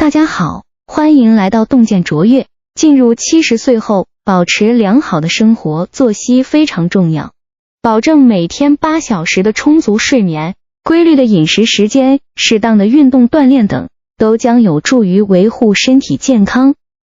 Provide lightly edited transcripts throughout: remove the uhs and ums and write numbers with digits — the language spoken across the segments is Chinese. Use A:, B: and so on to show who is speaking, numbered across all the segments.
A: 大家好，欢迎来到洞见卓越。进入70岁后，保持良好的生活作息非常重要，保证每天8小时的充足睡眠、规律的饮食时间、适当的运动锻炼等，都将有助于维护身体健康。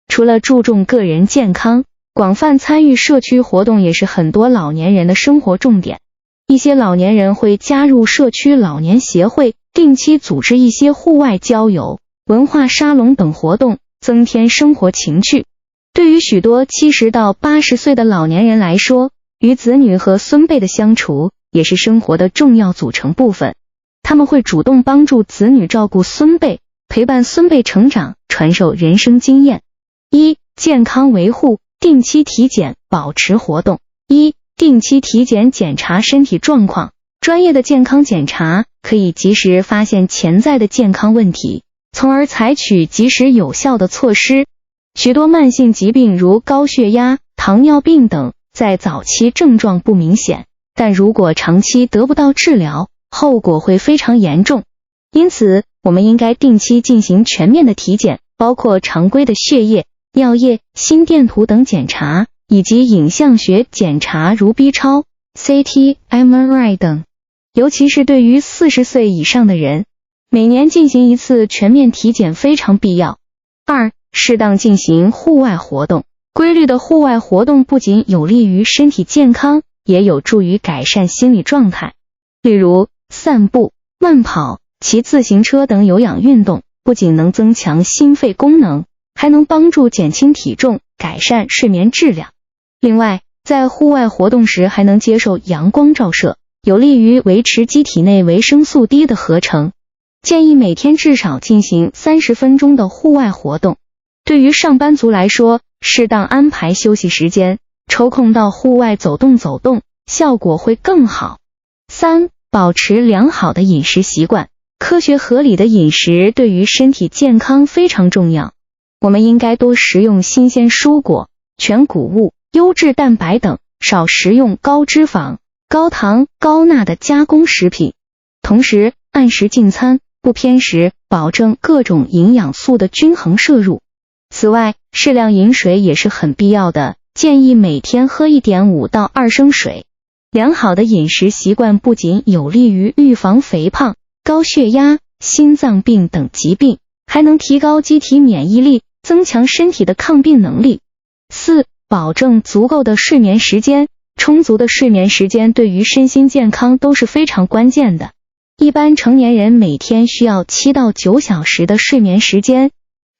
A: 除了注重个人健康，广泛参与社区活动也是很多老年人的生活重点。一些老年人会加入社区老年协会，定期组织一些户外郊游、文化沙龙等活动，增添生活情趣。对于许多70到80岁的老年人来说，与子女和孙辈的相处也是生活的重要组成部分。他们会主动帮助子女照顾孙辈，陪伴孙辈成长，传授人生经验。1、健康维护，定期体检，保持活动。1、定期体检，检查身体状况。专业的健康检查可以及时发现潜在的健康问题，从而采取及时有效的措施。许多慢性疾病如高血压、糖尿病等，在早期症状不明显，但如果长期得不到治疗，后果会非常严重。因此，我们应该定期进行全面的体检，包括常规的血液、尿液、心电图等检查，以及影像学检查如 B 超、CT、MRI 等。尤其是对于40岁以上的人，每年进行一次全面体检非常必要。2、适当进行户外活动。规律的户外活动不仅有利于身体健康，也有助于改善心理状态。例如，散步、慢跑、骑自行车等有氧运动，不仅能增强心肺功能，还能帮助减轻体重，改善睡眠质量。另外，在户外活动时还能接受阳光照射，有利于维持机体内维生素 D 的合成。建议每天至少进行30分钟的户外活动。对于上班族来说，适当安排休息时间，抽空到户外走动走动，效果会更好。3、保持良好的饮食习惯。科学合理的饮食对于身体健康非常重要。我们应该多食用新鲜蔬果、全谷物、优质蛋白等，少食用高脂肪、高糖、高钠的加工食品。同时，按时进餐，不偏食，保证各种营养素的均衡摄入。此外，适量饮水也是很必要的，建议每天喝 1.5到2升水。良好的饮食习惯不仅有利于预防肥胖、高血压、心脏病等疾病，还能提高机体免疫力，增强身体的抗病能力。4、保证足够的睡眠时间。充足的睡眠时间对于身心健康都是非常关键的。一般成年人每天需要7到9小时的睡眠时间，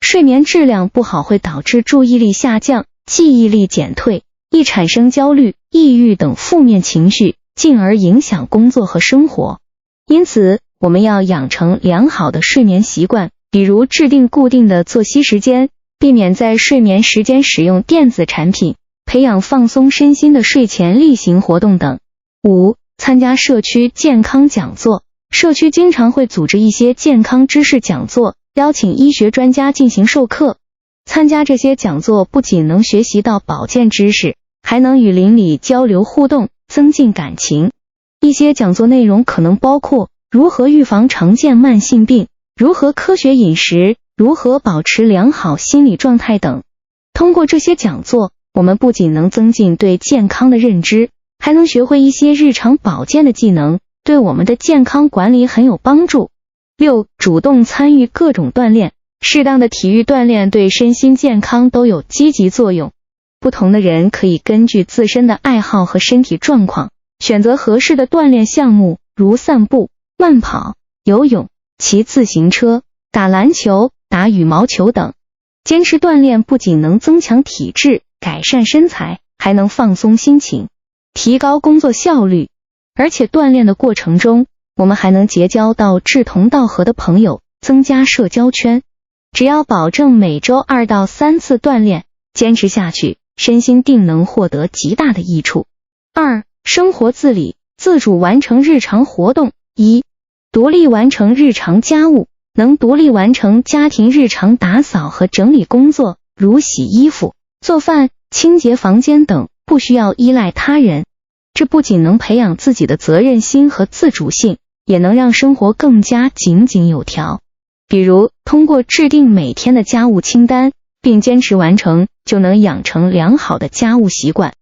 A: 睡眠质量不好会导致注意力下降、记忆力减退，易产生焦虑、抑郁等负面情绪，进而影响工作和生活。因此，我们要养成良好的睡眠习惯，比如制定固定的作息时间，避免在睡眠时间使用电子产品，培养放松身心的睡前例行活动等。5、参加社区健康讲座。社区经常会组织一些健康知识讲座，邀请医学专家进行授课。参加这些讲座不仅能学习到保健知识，还能与邻里交流互动，增进感情。一些讲座内容可能包括如何预防常见慢性病，如何科学饮食，如何保持良好心理状态等。通过这些讲座，我们不仅能增进对健康的认知，还能学会一些日常保健的技能，对我们的健康管理很有帮助。6、主动参与各种锻炼。适当的体育锻炼对身心健康都有积极作用。不同的人可以根据自身的爱好和身体状况，选择合适的锻炼项目，如散步、慢跑、游泳、骑自行车、打篮球、打羽毛球等。坚持锻炼不仅能增强体质，改善身材，还能放松心情，提高工作效率。而且锻炼的过程中，我们还能结交到志同道合的朋友，增加社交圈。只要保证每周2到3次锻炼，坚持下去，身心定能获得极大的益处。2、生活自理，自主完成日常活动。1、独立完成日常家务。能独立完成家庭日常打扫和整理工作，如洗衣服、做饭、清洁房间等，不需要依赖他人。这不仅能培养自己的责任心和自主性，也能让生活更加井井有条。比如通过制定每天的家务清单，并坚持完成，就能养成良好的家务习惯。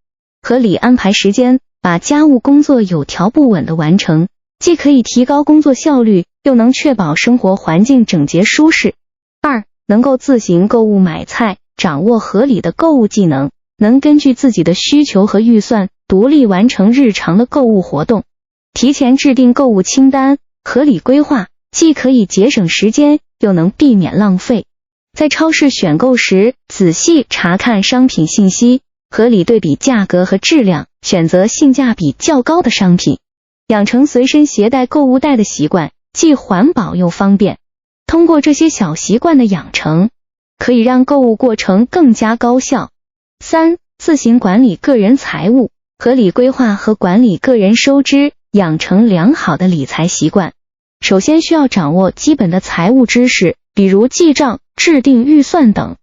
A: 合理安排时间，把家务工作有条不紊地完成，既可以提高工作效率，又能确保生活环境整洁舒适。2. 能够自行购物买菜，掌握合理的购物技能，能根据自己的需求和预算，独立完成日常的购物活动。提前制定购物清单，合理规划，既可以节省时间，又能避免浪费。在超市选购时，仔细查看商品信息，合理对比价格和质量，选择性价比较高的商品。养成随身携带购物袋的习惯，既环保又方便。通过这些小习惯的养成，可以让购物过程更加高效。3. 自行管理个人财务，合理规划和管理个人收支，养成良好的理财习惯。首先需要掌握基本的财务知识，比如记账、制定预算等，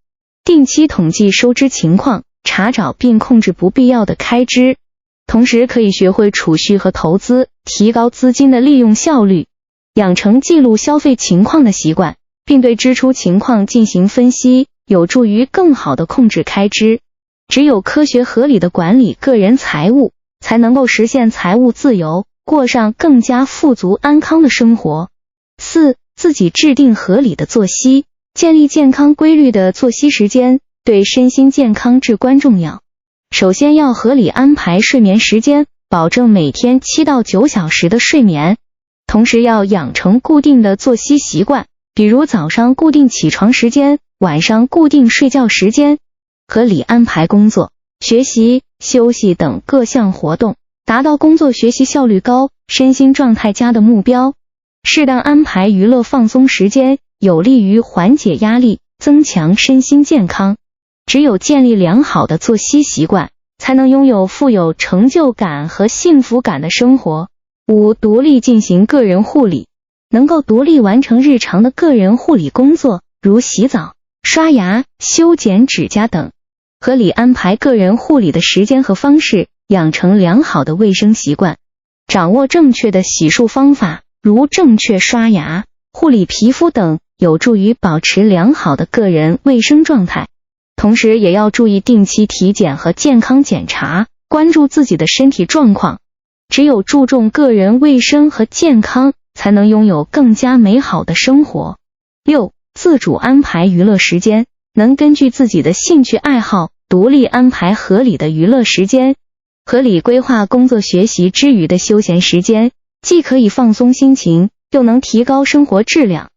A: 定期统计收支情况，查找并控制不必要的开支。同时可以学会储蓄和投资，提高资金的利用效率。养成记录消费情况的习惯，并对支出情况进行分析，有助于更好地控制开支。只有科学合理地管理个人财务，才能够实现财务自由，过上更加富足安康的生活。4. 自己制定合理的作息，建立健康规律的作息时间，对身心健康至关重要。首先要合理安排睡眠时间，保证每天7到9小时的睡眠。同时要养成固定的作息习惯，比如早上固定起床时间，晚上固定睡觉时间。合理安排工作、学习、休息等各项活动，达到工作学习效率高、身心状态佳的目标。适当安排娱乐放松时间，有利于缓解压力，增强身心健康。只有建立良好的作息习惯，才能拥有富有成就感和幸福感的生活。5. 独立进行个人护理，能够独立完成日常的个人护理工作，如洗澡、刷牙、修剪指甲等。合理安排个人护理的时间和方式，养成良好的卫生习惯。掌握正确的洗漱方法，如正确刷牙、护理皮肤等，有助于保持良好的个人卫生状态。同时也要注意定期体检和健康检查，关注自己的身体状况。只有注重个人卫生和健康，才能拥有更加美好的生活。6. 自主安排娱乐时间，能根据自己的兴趣爱好，独立安排合理的娱乐时间。合理规划工作学习之余的休闲时间，既可以放松心情，又能提高生活质量。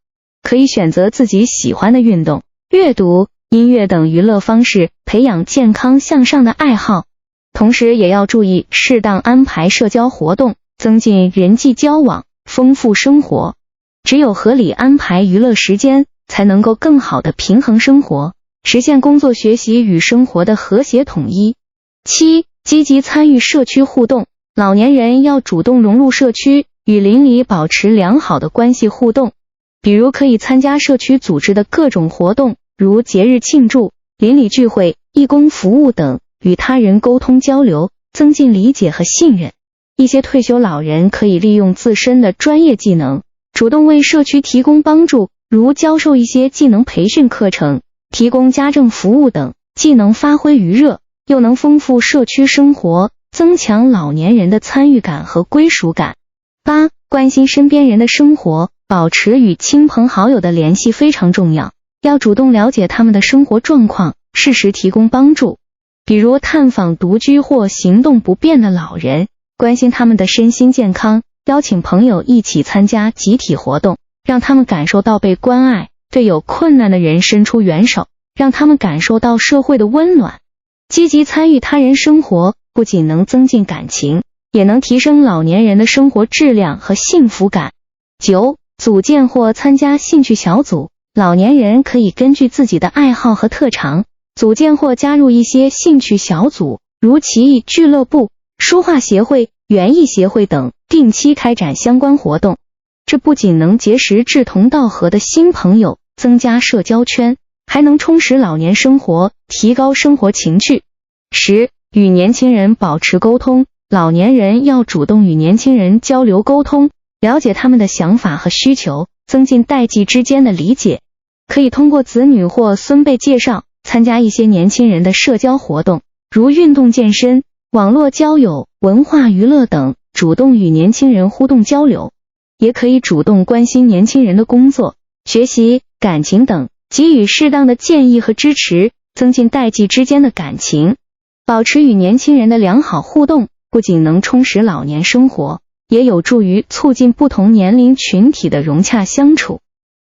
A: 可以选择自己喜欢的运动、阅读、音乐等娱乐方式，培养健康向上的爱好。同时也要注意适当安排社交活动，增进人际交往，丰富生活。只有合理安排娱乐时间，才能够更好地平衡生活，实现工作学习与生活的和谐统一。7. 积极参与社区互动，老年人要主动融入社区，与邻里保持良好的关系互动。比如可以参加社区组织的各种活动，如节日庆祝、邻里聚会、义工服务等，与他人沟通交流，增进理解和信任。一些退休老人可以利用自身的专业技能，主动为社区提供帮助，如教授一些技能培训课程，提供家政服务等，既能发挥余热，又能丰富社区生活，增强老年人的参与感和归属感。8. 关心身边人的生活，保持与亲朋好友的联系非常重要，要主动了解他们的生活状况，适时提供帮助。比如探访独居或行动不便的老人，关心他们的身心健康，邀请朋友一起参加集体活动，让他们感受到被关爱，对有困难的人伸出援手，让他们感受到社会的温暖。积极参与他人生活，不仅能增进感情，也能提升老年人的生活质量和幸福感。9. 组建或参加兴趣小组，老年人可以根据自己的爱好和特长，组建或加入一些兴趣小组，如棋艺俱乐部、书画协会、园艺协会等，定期开展相关活动。这不仅能结识志同道合的新朋友，增加社交圈，还能充实老年生活，提高生活情趣。10. 与年轻人保持沟通，老年人要主动与年轻人交流沟通，了解他们的想法和需求，增进代际之间的理解。可以通过子女或孙辈介绍，参加一些年轻人的社交活动，如运动健身、网络交友、文化娱乐等，主动与年轻人互动交流。也可以主动关心年轻人的工作、学习、感情等，给予适当的建议和支持，增进代际之间的感情。保持与年轻人的良好互动，不仅能充实老年生活，也有助于促进不同年龄群体的融洽相处。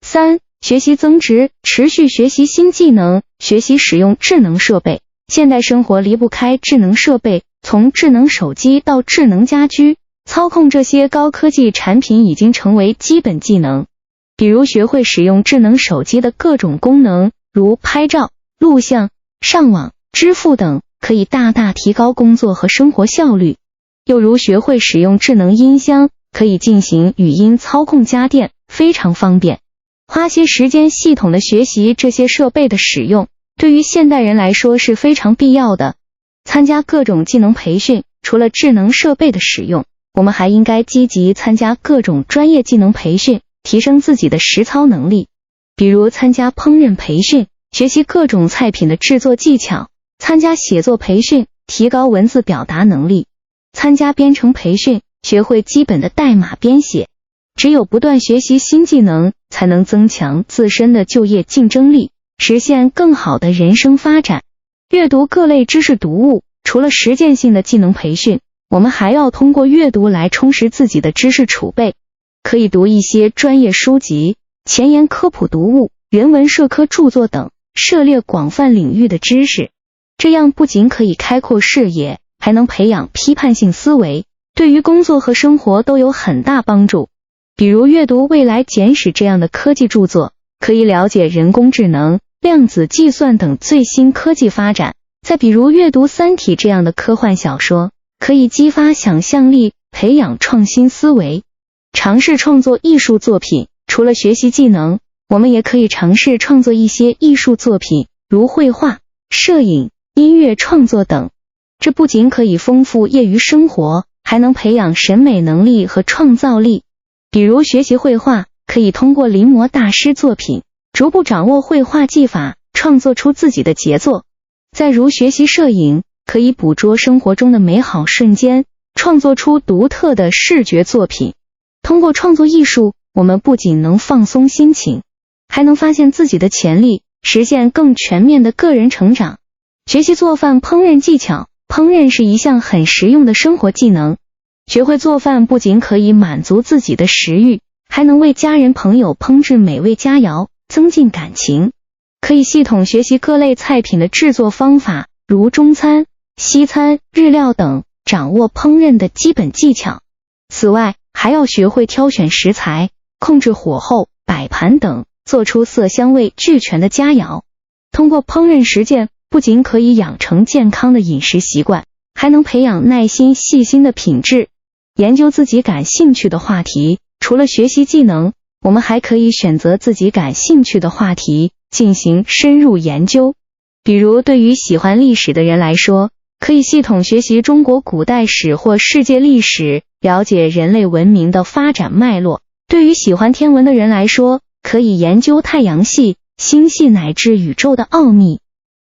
A: 3、学习增值，持续学习新技能，学习使用智能设备。现代生活离不开智能设备，从智能手机到智能家居，操控这些高科技产品已经成为基本技能。比如学会使用智能手机的各种功能，如拍照、录像、上网、支付等，可以大大提高工作和生活效率。又如学会使用智能音箱，可以进行语音操控家电，非常方便。花些时间系统的学习这些设备的使用，对于现代人来说是非常必要的。参加各种技能培训，除了智能设备的使用，我们还应该积极参加各种专业技能培训，提升自己的实操能力。比如参加烹饪培训，学习各种菜品的制作技巧；参加写作培训，提高文字表达能力；参加编程培训，学会基本的代码编写。只有不断学习新技能，才能增强自身的就业竞争力，实现更好的人生发展。阅读各类知识读物，除了实践性的技能培训，我们还要通过阅读来充实自己的知识储备。可以读一些专业书籍、前沿科普读物、人文社科著作等，涉猎广泛领域的知识。这样不仅可以开阔视野，还能培养批判性思维，对于工作和生活都有很大帮助。比如阅读《未来简史》这样的科技著作，可以了解人工智能、量子计算等最新科技发展。再比如阅读《三体》这样的科幻小说，可以激发想象力，培养创新思维。尝试创作艺术作品，除了学习技能，我们也可以尝试创作一些艺术作品，如绘画、摄影、音乐创作等。这不仅可以丰富业余生活，还能培养审美能力和创造力。比如学习绘画，可以通过临摹大师作品，逐步掌握绘画技法，创作出自己的杰作。再如学习摄影，可以捕捉生活中的美好瞬间，创作出独特的视觉作品。通过创作艺术，我们不仅能放松心情，还能发现自己的潜力，实现更全面的个人成长。学习做饭烹饪技巧，烹饪是一项很实用的生活技能。学会做饭不仅可以满足自己的食欲，还能为家人朋友烹制美味佳肴，增进感情。可以系统学习各类菜品的制作方法，如中餐、西餐、日料等，掌握烹饪的基本技巧。此外，还要学会挑选食材，控制火候、摆盘等，做出色香味俱全的佳肴。通过烹饪实践，不仅可以养成健康的饮食习惯，还能培养耐心细心的品质。研究自己感兴趣的话题，除了学习技能，我们还可以选择自己感兴趣的话题进行深入研究。比如对于喜欢历史的人来说，可以系统学习中国古代史或世界历史，了解人类文明的发展脉络。对于喜欢天文的人来说，可以研究太阳系、星系乃至宇宙的奥秘。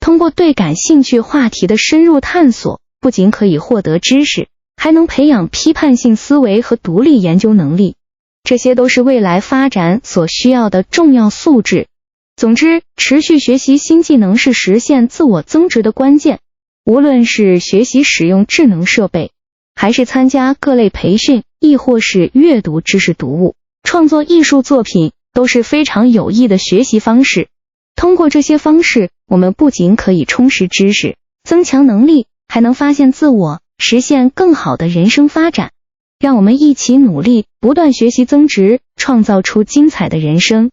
A: 通过对感兴趣话题的深入探索，不仅可以获得知识，还能培养批判性思维和独立研究能力。这些都是未来发展所需要的重要素质。总之，持续学习新技能是实现自我增值的关键。无论是学习使用智能设备，还是参加各类培训，亦或是阅读知识读物、创作艺术作品，都是非常有益的学习方式。通过这些方式，我们不仅可以充实知识、增强能力，还能发现自我，实现更好的人生发展。让我们一起努力，不断学习增值，创造出精彩的人生。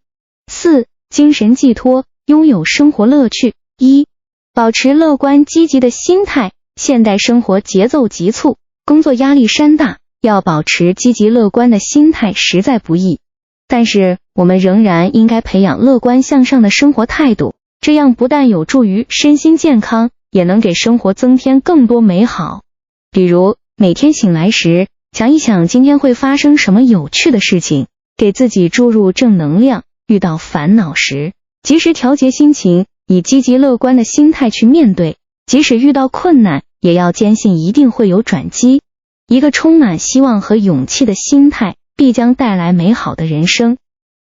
A: 4、精神寄托，拥有生活乐趣。1、保持乐观积极的心态。现代生活节奏急促，工作压力山大，要保持积极乐观的心态实在不易。但是，我们仍然应该培养乐观向上的生活态度，这样不但有助于身心健康，也能给生活增添更多美好。比如，每天醒来时，想一想今天会发生什么有趣的事情，给自己注入正能量，遇到烦恼时，及时调节心情，以积极乐观的心态去面对，即使遇到困难，也要坚信一定会有转机。一个充满希望和勇气的心态，必将带来美好的人生。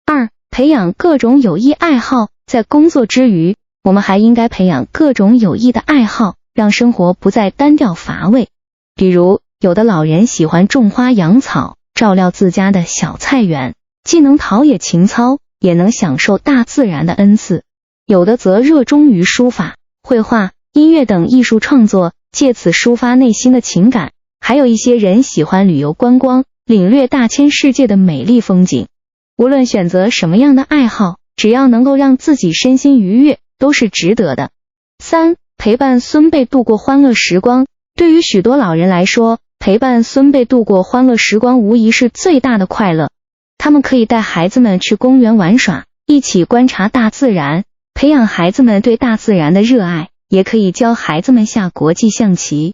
A: 2、培养各种有益爱好。在工作之余，我们还应该培养各种有益的爱好，让生活不再单调乏味。比如，有的老人喜欢种花养草，照料自家的小菜园，既能陶冶情操，也能享受大自然的恩赐。有的则热衷于书法、绘画、音乐等艺术创作，借此抒发内心的情感。还有一些人喜欢旅游观光，领略大千世界的美丽风景。无论选择什么样的爱好，只要能够让自己身心愉悦，都是值得的。3、陪伴孙辈度过欢乐时光。对于许多老人来说，陪伴孙辈度过欢乐时光无疑是最大的快乐。他们可以带孩子们去公园玩耍，一起观察大自然，培养孩子们对大自然的热爱，也可以教孩子们下国际象棋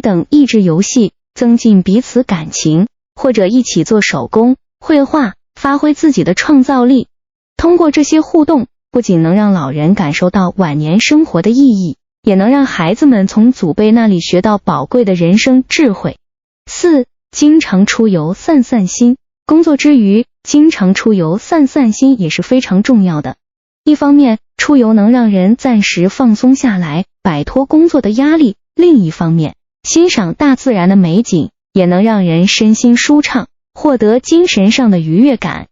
A: 等益智游戏，增进彼此感情，或者一起做手工、绘画，发挥自己的创造力。通过这些互动，不仅能让老人感受到晚年生活的意义，也能让孩子们从祖辈那里学到宝贵的人生智慧。4、经常出游散散心。工作之余，经常出游散散心也是非常重要的。一方面，出游能让人暂时放松下来，摆脱工作的压力；另一方面，欣赏大自然的美景，也能让人身心舒畅，获得精神上的愉悦感。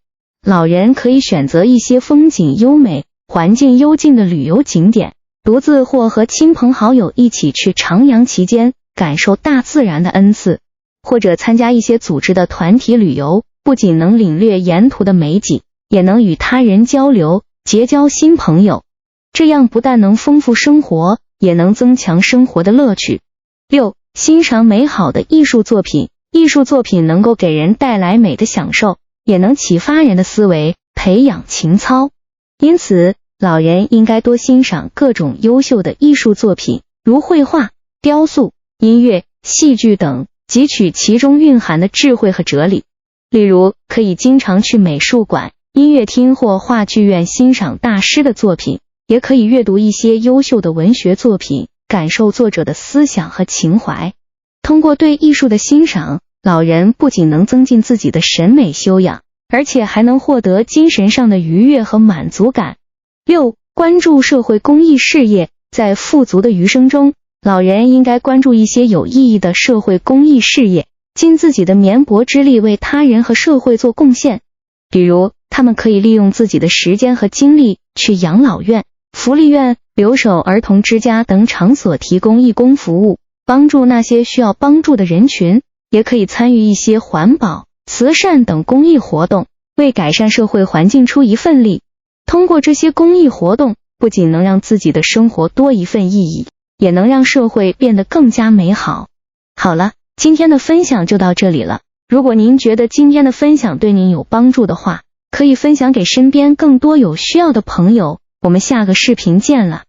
A: 老人可以选择一些风景优美、环境幽静的旅游景点，独自或和亲朋好友一起去徜徉其间，感受大自然的恩赐；或者参加一些组织的团体旅游，不仅能领略沿途的美景，也能与他人交流，结交新朋友。这样不但能丰富生活，也能增强生活的乐趣。6、欣赏美好的艺术作品。艺术作品能够给人带来美的享受，也能启发人的思维，培养情操。因此，老人应该多欣赏各种优秀的艺术作品，如绘画、雕塑、音乐、戏剧等，汲取其中蕴含的智慧和哲理。例如，可以经常去美术馆、音乐厅或话剧院欣赏大师的作品，也可以阅读一些优秀的文学作品，感受作者的思想和情怀。通过对艺术的欣赏，老人不仅能增进自己的审美修养，而且还能获得精神上的愉悦和满足感。6、关注社会公益事业。在富足的余生中，老人应该关注一些有意义的社会公益事业，尽自己的绵薄之力为他人和社会做贡献。比如，他们可以利用自己的时间和精力去养老院、福利院、留守儿童之家等场所提供义工服务，帮助那些需要帮助的人群；也可以参与一些环保、慈善等公益活动，为改善社会环境出一份力。通过这些公益活动，不仅能让自己的生活多一份意义，也能让社会变得更加美好。好了，今天的分享就到这里了。如果您觉得今天的分享对您有帮助的话，可以分享给身边更多有需要的朋友。我们下个视频见了。